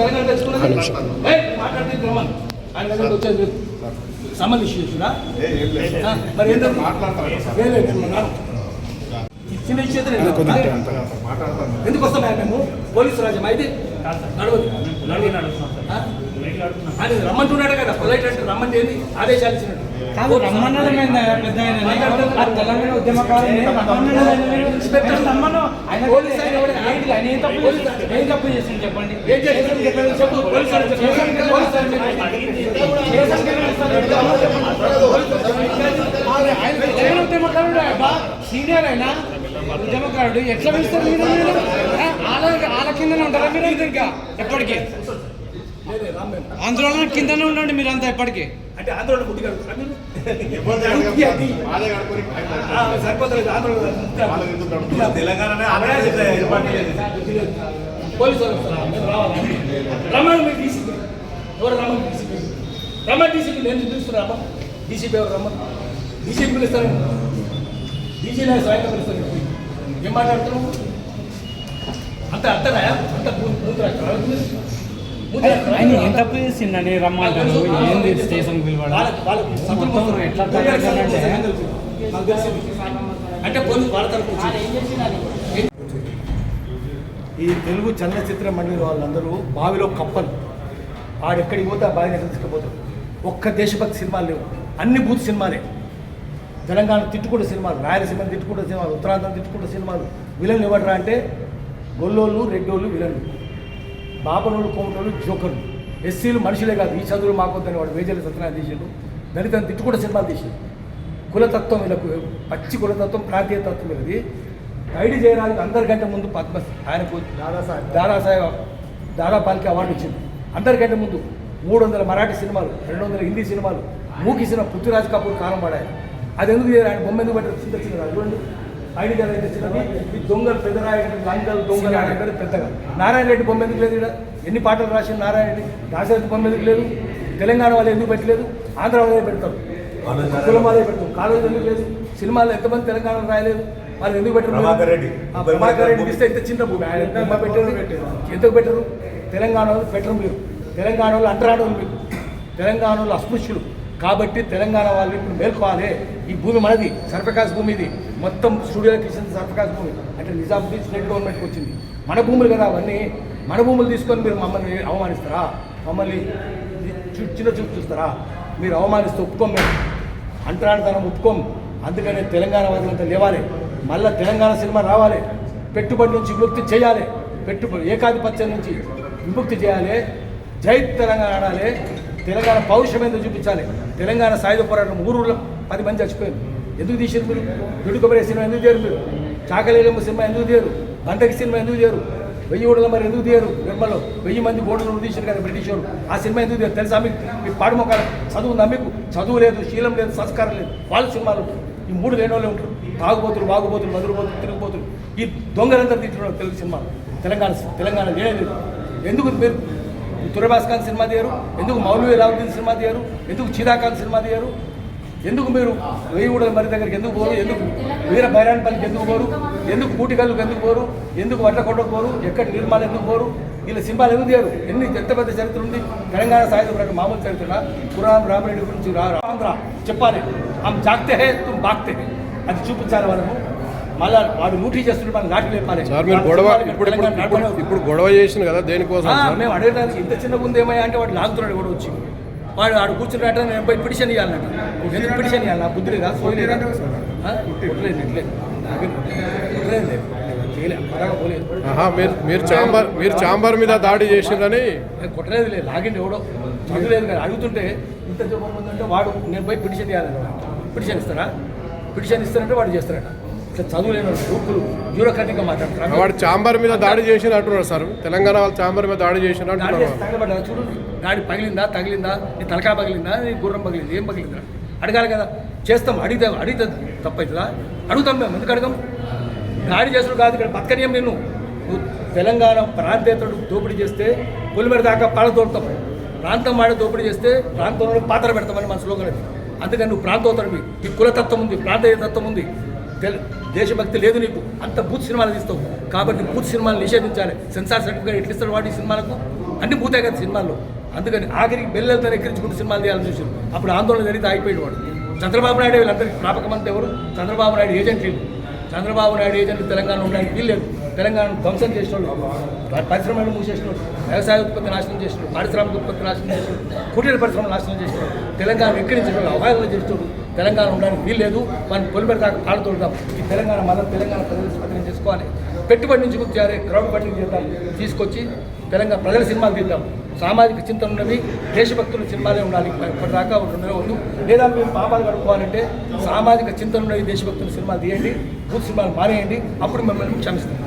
తెలంగాణ తెచ్చుకున్నది మాట్లాడితే రమ్మని ఆయన దగ్గర వచ్చేది సంబంధించి చేస్తున్నా మరి ఏంటంటే చిన్న విషయం ఎందుకు వస్తాం మేము పోలీసు రాజ్యం అయితే నడవదు అది రమ్మంటున్నాడు కదా పొలైట్ అంటే రమ్మంటే ఏంది ఆదేశాలు ఇచ్చినట్టు కాదు రమ్మన్నడం తెలంగాణ ఉద్యమకారులు ఏం తప్పు చేసింది చెప్పండి ఉద్యమకారుడు సీనియర్ అయినా ఉద్యమకారుడు ఎట్లా పిలుస్తారు మీరు వాళ్ళ కిందనే ఉంటారా మీరు ఇంకా ఎప్పటికీ ఆందోళన కిందనే ఉండండి మీరు అంతా ఎప్పటికీ అంటే ఆందోళన బుద్ధి తెలంగాణ పోలీసు రమ్మని మీరు డీసీపీ ఎవరు రమ్మని డీసీపీ రమ్మని డీసీపీ నేను పిలుస్తున్నా రమ్మ డీసీపీ ఎవరు రమ్మని డీసీపీ పిలుస్తాను డీసీ నేను స్వయంగా పిలుస్తాను ఏం మాట్లాడుతున్నావు అంత అర్థనా అంత ఆయన ఏం తప్పు చేసిండని రమ్మంటారు ఏంది స్టేషన్ పిలవడం ఎట్లా అంటే పోలీసు వాళ్ళ తరపు ఈ తెలుగు చలనచిత్ర మండలి వాళ్ళందరూ బావిలో కప్పలు ఆడెక్కడికి పోతే ఆ బావిని ఎక్కడ తీసుకుపోతారు. ఒక్క దేశభక్తి సినిమాలు లేవు, అన్ని బూత్ సినిమాలే. తెలంగాణ తిట్టుకుంటే సినిమాలు, రాయలసీమ తిట్టుకుంటే సినిమాలు, ఉత్తరాంధ్ర తిట్టుకుంటే సినిమాలు. విలన్లు ఎవడరా అంటే గొల్లోళ్ళు రెడ్డోళ్ళు విలన్లు, బాపనోళ్ళు కోమటోళ్ళు జోకర్లు. ఎస్సీలు మనుషులే కాదు, ఈ చదువులు మాకొద్దని వాడు వేజల సత్యనారాయణ తీసాడు. దళితులను తిట్టుకుంటే సినిమాలు తీసాడు. కులతత్వం వీళ్ళకు పచ్చి కులతత్వం, ప్రాంతీయ తత్వం వీళ్ళది. ఐడి జయరాజు అందరికంటే ముందు పద్మ ఆయనకు దాదాపాలికి అవార్డు ఇచ్చింది. అందరికంటే ముందు 300 మరాఠీ సినిమాలు, 200 హిందీ సినిమాలు మూకిసిన పృథ్వీరాజ్ కపూర్ కాలం పడాయి. అది ఎందుకు ఆయన బొమ్మ ఎందుకు పెట్టారు? చిన్న చిన్న చూడండి, ఐడి జయరాజు చిన్నది. ఈ దొంగలు పెద్దరాయి లంకలు దొంగలు అంటే పెద్దగా. నారాయణ రెడ్డి బొమ్మ ఎందుకు లేదు? ఇక్కడ ఎన్ని పాటలు రాసిన నారాయణ రెడ్డి, దాశరథి బొమ్మ ఎందుకు లేదు? తెలంగాణ వాళ్ళు ఎందుకు పెట్టలేదు? ఆంధ్ర వాళ్ళే పెడతారు, కులం వాళ్ళే పెడతారు. కాలేజీ ఎందుకు లేదు? సినిమాలు ఎంతమంది తెలంగాణలో రాయలేదు? వాళ్ళు ఎందుకు పెట్టరు? ప్రభాకర్ రెడ్డి ఇస్తే ఇంత చిన్న భూమి ఆయన ఎందుకు పెట్టరు? తెలంగాణ వాళ్ళు పెట్టరు. మీరు తెలంగాణ వాళ్ళు అంటరాడోళ్ళు, మీకు తెలంగాణ వాళ్ళు అస్పృశ్యులు. కాబట్టి తెలంగాణ వాళ్ళు ఇప్పుడు మేల్కోవాలి. ఈ భూమి మనది, సర్ఫకాస్ భూమి ఇది. మొత్తం స్టూడియోకి ఇచ్చింది సర్ఫకాస్ భూమి. అంటే నిజాముద్దీన్ స్టేట్ గవర్నమెంట్కి వచ్చింది. మన భూములు కదా అవన్నీ. మన భూములు తీసుకొని మీరు మమ్మల్ని అవమానిస్తారా? మమ్మల్ని చిన్న చూపు చూస్తారా? మీరు అవమానిస్తే ఒప్పుకోం, మేము అంటరానితనం ఒప్పుకోం. అందుకనే తెలంగాణ వాదులంతా లేవాలి. మళ్ళీ తెలంగాణ సినిమా రావాలి. పెట్టుబడి నుంచి విముక్తి చేయాలి. ఏకాధిపత్యం నుంచి విముక్తి చేయాలి. జై తెలంగాణ ఆడాలి. తెలంగాణ పౌరుషం ఎందుకు చూపించాలి. తెలంగాణ సాయుధ పోరాటం ఊరూళ్ళో 10 మంది చచ్చిపోయారు. ఎందుకు తీసారు మీరు? దుడుకబడే సినిమా ఎందుకు తీయరు? మీరు చాకలేలమ్మ సినిమా ఎందుకు తీయరు? బంటకి సినిమా ఎందుకు తీయరు? 1000 ఓడల మరి ఎందుకు తీయరు? నిర్మల్లో 1000 మంది గోడలు తీశారు కదా బ్రిటిష్ వాళ్ళు. ఆ సినిమా ఎందుకు తీయరు? తెలుసా మీకు? మీకు పాడుమొక్కలు చదువు ఉందా? మీకు చదువు లేదు, శీలం లేదు, సంస్కారం లేదు. వాళ్ళ సినిమాలు ఈ 3 లేని వాళ్ళే ఉంటారు. తాగుబోతులు, వాగుబోతులు, మధురబోతులు, తిరుగుబోతులు. ఈ దొంగలంతా తీర్చున్నారు తెలుగు సినిమాలు. తెలంగాణ లేదు. ఎందుకు మీరు తురబాస్ఖాన్ సినిమా తీయరు? ఎందుకు మౌలవీ రావుద్దీన్ సినిమా తీయరు? ఎందుకు చిరాఖాన్ సినిమా తీయరు? ఎందుకు మీరు 1000 ఓడల మరి దగ్గరికి ఎందుకు పోరు? ఎందుకు వీర బైరాన్పల్లికి ఎందుకు పోరు? ఎందుకు కూటికల్లుకు ఎందుకు పోరు? ఎందుకు వడ్లకొండకు పోరు? ఎక్కడి నిర్మాణం ఎందుకు పోరు? వీళ్ళ సినిమాలు ఎందుకు తీయరు? ఎంత పెద్ద చరిత్ర ఉంది తెలంగాణ సాయుధ పోరాటం. మామూలు చరిత్ర. కురాన్ రామరెడ్డి గురించి ఆంధ్ర చెప్పాలి. ఆమె జాగ్తే హే తుమ్ బాగ్తే హే అది చూపించాలి వాళ్ళము. మళ్ళీ వాడు లూటీ చేస్తుంటే మనం నాటి లేపాలి. ఇప్పుడు గొడవ చేసిన కదా దేనికోసం? మేము అడగడానికి ఇంత చిన్న ముందు ఏమయ్యా అంటే వాడు లాగుతున్నాడు కూడా వచ్చి. వాడు కూర్చున్నట్ట నేను పోయి పిటిషన్ ఇవ్వాలన్నట్టు. ఎందుకు పిటిషన్ ఇవ్వాలి? నా బుద్ధి లేదా? పోయలేదా? మీరు చాంబర్ మీద దాడి చేసిందని కొట్టలేదు లేదు, లాగిండి ఎవడో చదువులేదు కదా. అడుగుతుంటే ఇంత చెప్పడం ఉందంటే వాడు నేను పోయి పిటిషన్ ఇవ్వాలన్నమాట. పిటిషన్ ఇస్తారా? పిటిషన్ ఇస్తారంటే వాడు చేస్తారట. ఇట్లా చదువులేని గ్రూపులు బ్యూరోక్రాటిక్గా మాట్లాడుతున్నారు. వాడు చాంబర్ మీద దాడి చేసిన అంటున్నారు సార్. తెలంగాణ వాళ్ళు చాంబర్ మీద దాడి చేసిన తగలబడ్డా చూడు. గాడి తగిలిందా? నీ తలకాయ పగిలిందా? నీ గుర్రం పగిలింది? ఏం పగిలిందా? అడగాలి కదా. చేస్తాం. అడిగితే తప్పవుతుందా? అడుగుతాం మేము. ఎందుకు అడగం? దాడి చేసుడు కాదు ఇక్కడ బతకనీయం. నువ్వు తెలంగాణ ప్రాంతేతరుడు దోపిడీ చేస్తే పొలిమేర దాకా పాల తోడతాం. ప్రాంతం వాడే దోపిడీ చేస్తే ప్రాంతంలో పాత్ర పెడతామని మన స్లోగన్. అందుకని నువ్వు ప్రాంతోత్తరవి. ఈ కులతత్వం ఉంది, ప్రాంతీయ తత్వం ఉంది, దేశభక్తి లేదు నీకు. అంత బూత్ సినిమాలు తీస్తావు. కాబట్టి బూత్ సినిమాలు నిషేధించాలి. సెన్సార్ సర్టిఫికేట్ ఎట్లా ఇస్తాడు వాడు ఈ సినిమాలకు? అన్ని పూతాయి కదా సినిమాల్లో. అందుకని ఆఖరికి బెల్లెలతో ఎక్కించుకుంటూ సినిమాలు తీయాలని చూసారు. అప్పుడు ఆందోళన జరిగితే ఆగిపోయాడు వాడు. చంద్రబాబు నాయుడు వీళ్ళందరికీ జ్ఞాపకమంతా ఎవరు? చంద్రబాబు నాయుడు ఏజెంట్ వీళ్ళు. చంద్రబాబు నాయుడు ఏజెంట్లు తెలంగాణ ఉండడానికి వీల్లేదు. తెలంగాణను ధ్వంసం చేసిన వాళ్ళు, పరిశ్రమలు మూసేసిన వాళ్ళు, వ్యవసాయ ఉత్పత్తి నాశనం చేసిన వాళ్ళు, పారిశ్రామిక ఉత్పత్తి నాశనం చేసిన వాళ్ళు, కుటీర పరిశ్రమలు నాశనం చేసిన వాళ్ళు, తెలంగాణ ఎక్కిరించిన వాళ్ళు, అవగాహన చేసిన తెలంగాణ ఉండడానికి వీల్లేదు. మనం పొలిపెడతాక కాలుతోడదాం. ఈ తెలంగాణ మళ్ళీ తెలంగాణ ప్రజలు స్వాధీనం చేసుకోవాలి. పెట్టుబడి నుంచి గుర్తు చేయాలి, క్రౌడ్ ఫండింగ్ చేద్దాం, తీసుకొచ్చి తెలంగాణ ప్రజల సినిమాలు తీద్దాం. సామాజిక చింతన ఉన్నవి, దేశభక్తుల సినిమాలే ఉండాలి. ఇప్పటిదాకా ఉండు. లేదా మీరు పాపాలు కడుక్కోవాలంటే సామాజిక చింతన ఉన్నవి, దేశభక్తుల సినిమాలు తీయండి, భూత్ సినిమాలు మానేయండి. అప్పుడు మిమ్మల్ని క్షమిస్తాం.